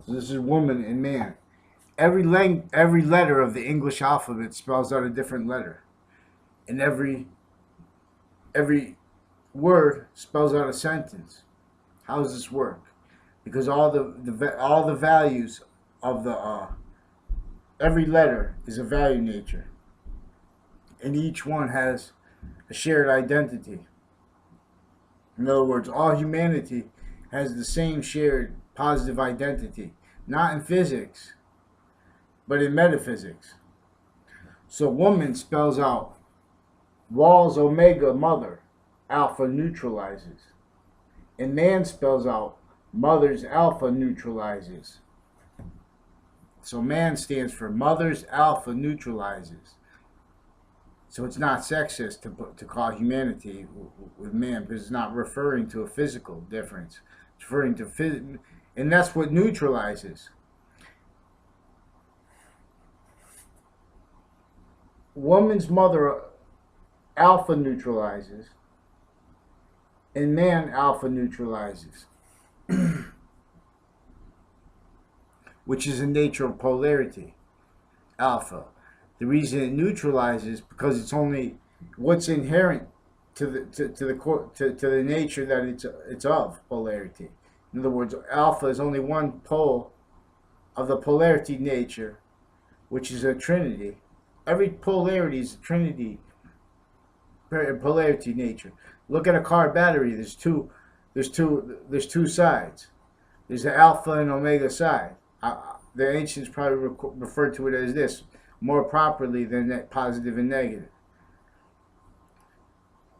So this is woman and man. Every letter of the English alphabet spells out a different letter, and every word spells out a sentence. How does this work? Because all the values of the every letter is a value nature, and each one has a shared identity. In other words, all humanity has the same shared positive identity, not in physics, but in metaphysics. So woman spells out Wall's omega mother, alpha neutralizes. And man spells out mother's alpha neutralizes. So man stands for mother's alpha neutralizes. So it's not sexist to call humanity with man, because it's not referring to a physical difference. It's referring to and that's what neutralizes. Woman's mother alpha neutralizes, and man alpha neutralizes, which is the nature of polarity, alpha. The reason it neutralizes because it's only what's inherent to the nature that it's of polarity. In other words, alpha is only one pole of the polarity nature, which is a trinity. Every polarity is a trinity, polarity nature. Look at a car battery. There's two sides. There's the alpha and omega side. The ancients probably referred to it as this more properly than that positive and negative.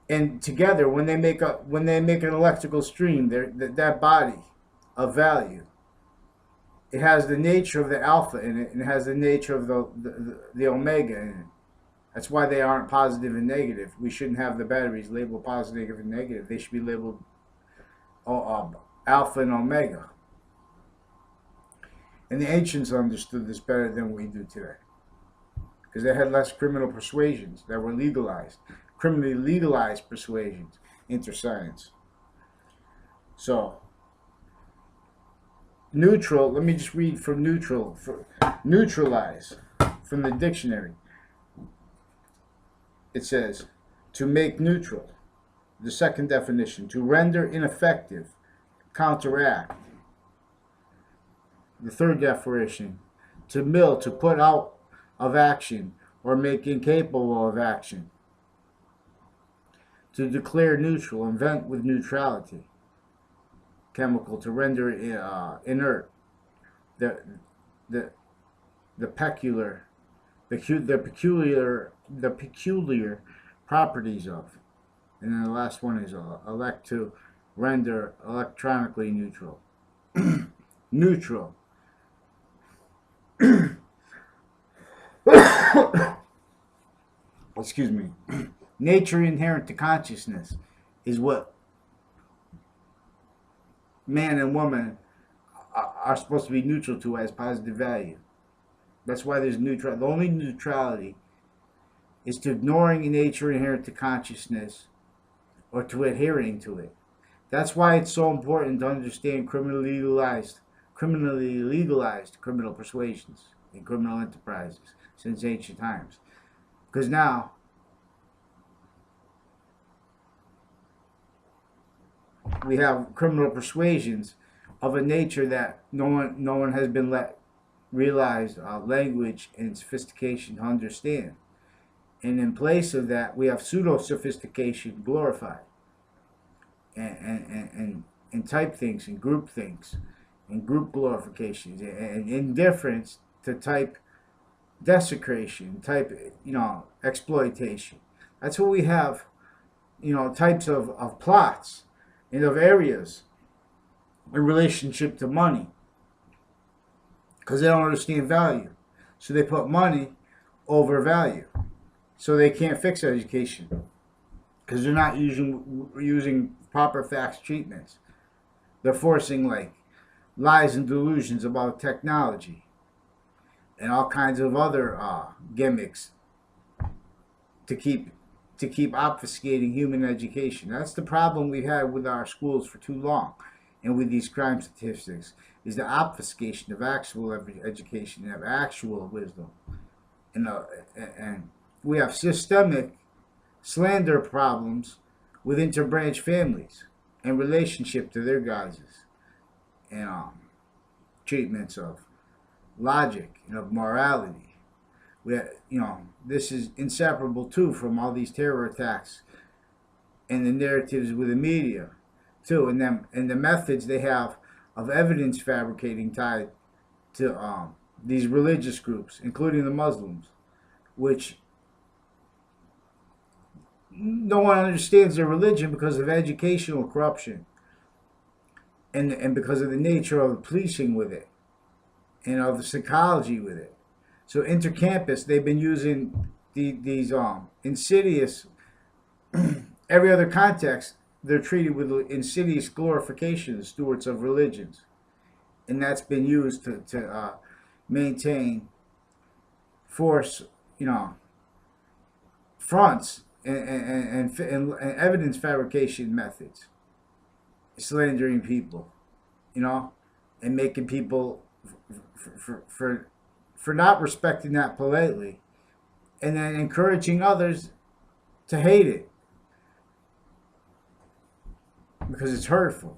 And together, when they make an electrical stream, that body of value, it has the nature of the alpha in it, and it has the nature of the omega in it. That's why they aren't positive and negative. We shouldn't have the batteries labeled positive and negative. They should be labeled alpha and omega. And the ancients understood this better than we do today, because they had less criminal persuasions that were legalized, criminally legalized persuasions into science. So, neutral, let me just read from neutralize from the dictionary. It says, to make neutral. The second definition, to render ineffective, counteract. The third definition, to mill, to put out of action or make incapable of action. To declare neutral, invent with neutrality. Chemical, to render inert. The peculiar properties of. And then the last one is elect, to render electronically neutral. Neutral. Excuse me. Nature inherent to consciousness is what man and woman are supposed to be neutral to as positive value. That's why there's neutral. The only neutrality is to ignoring nature inherent to consciousness or to adhering to it. That's why it's so important to understand criminally legalized criminal persuasions and criminal enterprises since ancient times. Because now we have criminal persuasions of a nature that no one has been realized language and sophistication to understand. And in place of that, we have pseudo sophistication glorified, and type things and group things and group glorifications and indifference to type desecration, type exploitation. That's what we have, types of plots and of areas in relationship to money, because they don't understand value. So they put money over value. So they can't fix education because they're not using proper facts treatments. They're forcing lies and delusions about technology and all kinds of other gimmicks to keep obfuscating human education. That's the problem we've had with our schools for too long. and with these crime statistics is the obfuscation of actual education and of actual wisdom. And, and we have systemic slander problems with interbranch families in relationship to their guises and treatments of logic and of morality. This is inseparable too from all these terror attacks and the narratives with the media too, and the methods they have of evidence fabricating tied to these religious groups, including the Muslims, which no one understands their religion because of educational corruption and because of the nature of the policing with it and of the psychology with it. So intercampus, they've been using these insidious, every other context, they're treated with insidious glorification of stewards of religions. And that's been used to maintain force, fronts and evidence fabrication methods, slandering people, and making people for not respecting that politely, and then encouraging others to hate it because it's hurtful.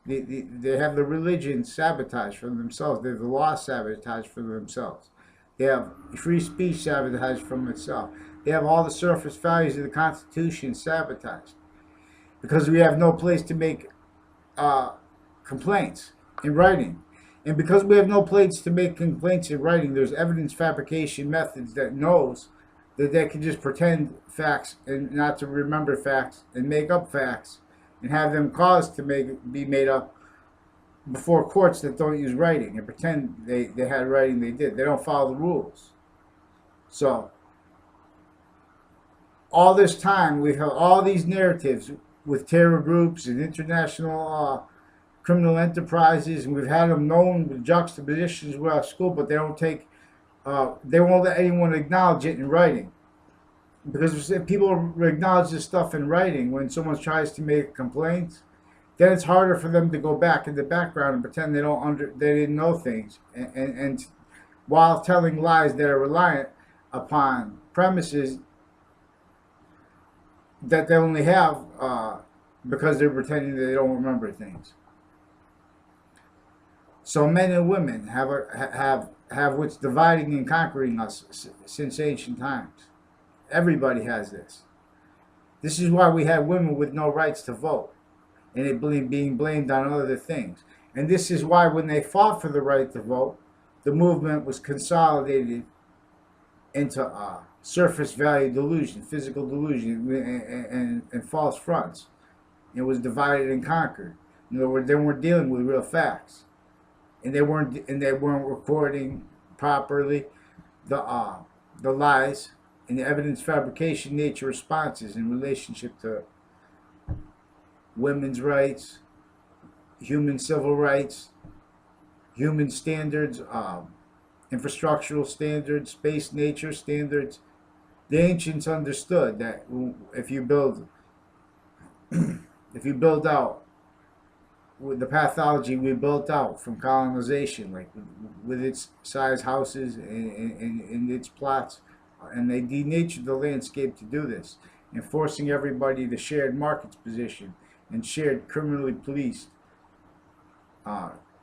They have the religion sabotaged from themselves. They have the law sabotaged from themselves. They have free speech sabotaged from itself. They have all the surface values of the Constitution sabotaged because we have no place to make complaints in writing. And because we have no place to make complaints in writing, there's evidence fabrication methods that knows that they can just pretend facts and not to remember facts and make up facts and have them caused to be made up before courts that don't use writing and pretend they had writing they did. They don't follow the rules. So all this time we've had all these narratives with terror groups and international criminal enterprises, and we've had them known with juxtapositions with our school, but they don't take, they won't let anyone acknowledge it in writing. Because if people acknowledge this stuff in writing when someone tries to make complaints, then it's harder for them to go back in the background and pretend they didn't know things, and while telling lies that are reliant upon premises that they only have because they're pretending that they don't remember things. So men and women have what's dividing and conquering us since ancient times. Everybody has this. This is why we had women with no rights to vote, and it being blamed on other things. And this is why when they fought for the right to vote, the movement was consolidated into surface value delusion, physical delusion, and false fronts. It was divided and conquered. In other words, they weren't dealing with real facts, and they weren't recording properly the lies and the evidence fabrication nature responses in relationship to women's rights, human civil rights, human standards, infrastructural standards, space nature standards. The ancients understood that if you build out with the pathology we built out from colonization, like with its size houses and its plots, and they denatured the landscape to do this, and forcing everybody to shared markets position and shared criminally policed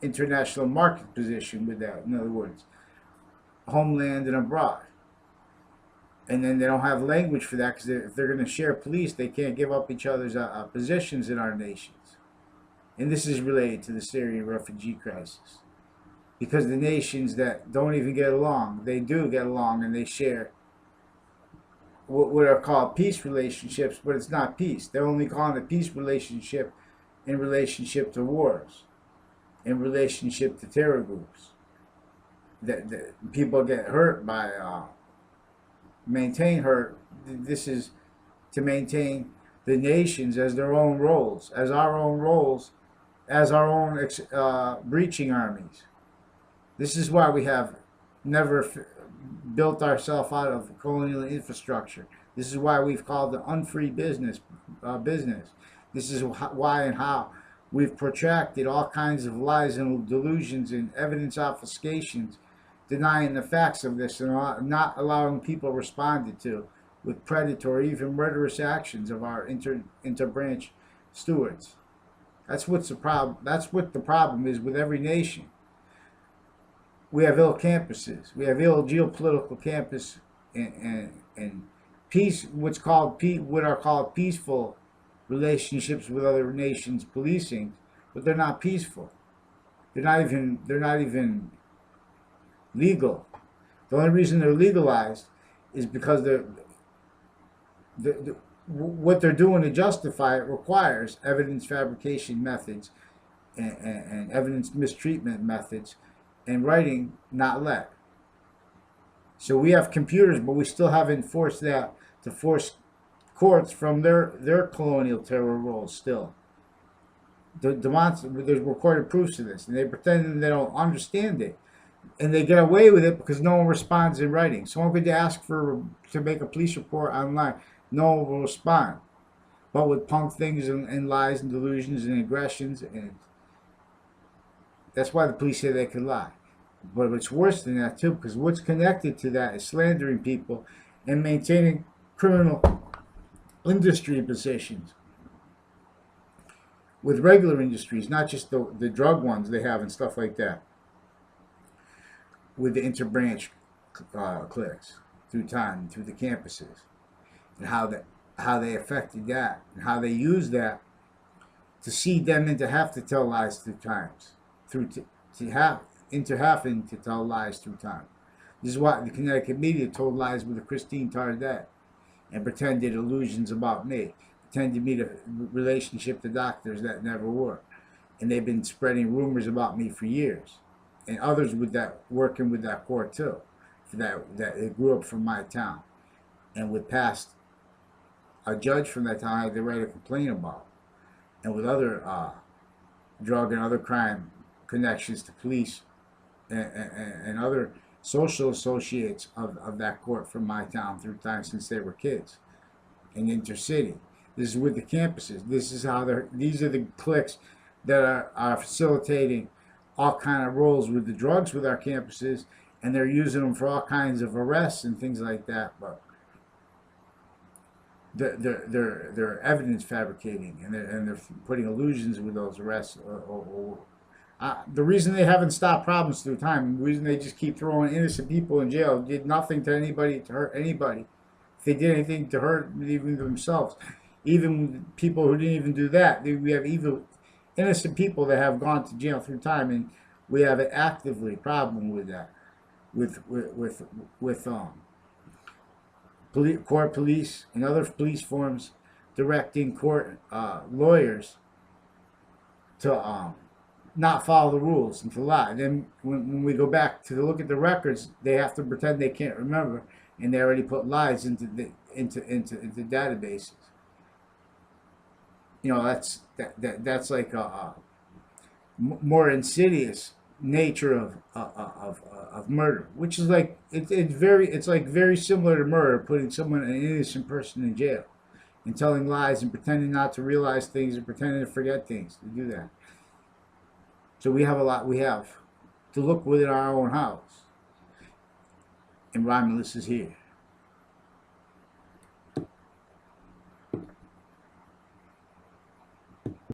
international market position with that. In other words, homeland and abroad. And then they don't have language for that because if they're going to share police, they can't give up each other's positions in our nations. And this is related to the Syrian refugee crisis. Because the nations that don't even get along, they do get along and they share what are called peace relationships, but it's not peace. They're only calling it peace relationship in relationship to wars, in relationship to terror groups. That people get hurt by, maintain hurt. This is to maintain the nations as their own roles, as our own roles, as our own breaching armies. This is why we have never built ourselves out of colonial infrastructure. This is why we've called it unfree business. This is why and how We've protracted all kinds of lies and delusions and evidence obfuscations, denying the facts of this and not allowing people responded to with predatory, even murderous actions of our interbranch stewards. That's what's the problem. That's what the problem is with every nation. We have ill campuses. We have ill geopolitical campus and peace. What are called peaceful relationships with other nations policing, but they're not peaceful. They're not even legal. The only reason they're legalized is because what they're doing to justify it requires evidence fabrication methods and evidence mistreatment methods and writing not let. So we have computers, but we still haven't forced that to force courts from their colonial terror roles still. There's recorded proofs of this, and they pretend they don't understand it. And they get away with it because no one responds in writing. Someone could ask to make a police report online. No one will respond. But with punk things and lies and delusions and aggressions, and that's why the police say they can lie. But it's worse than that too, because what's connected to that is slandering people and maintaining criminal industry positions with regular industries, not just the drug ones they have and stuff like that, with the interbranch cliques through time, through the campuses, and how they affected that, and how they used that to seed them into have to tell lies through times, into having to tell lies through time. This is why the Connecticut media told lies with Christine Tardet and pretended illusions about me, pretended me to relationship to doctors that never were, and they've been spreading rumors about me for years, and others with that working with that court too, for that they grew up from my town, and with past a judge from that town I had to write a complaint about, and with other drug and other crime connections to police and other social associates of that court from my town through time since they were kids in intercity. This is with the campuses. This is how these are the cliques that are facilitating all kind of roles with the drugs with our campuses, and they're using them for all kinds of arrests and things like that. But they're evidence fabricating, and they're putting illusions with those arrests. The reason they haven't stopped problems through time, the reason they just keep throwing innocent people in jail, did nothing to anybody to hurt anybody. If they did anything to hurt even themselves, even people who didn't even do that, we have evil, innocent people that have gone to jail through time, and we have an actively problem with that, with court police and other police forms directing court lawyers to not follow the rules and to lie. Then when we go back to look at the records, they have to pretend they can't remember, and they already put lies into databases. You know, that's like a more insidious nature of murder, which is like it's like very similar to murder, putting an innocent person in jail and telling lies and pretending not to realize things and pretending to forget things to do that. So we have to look within our own house, and Romulus is here.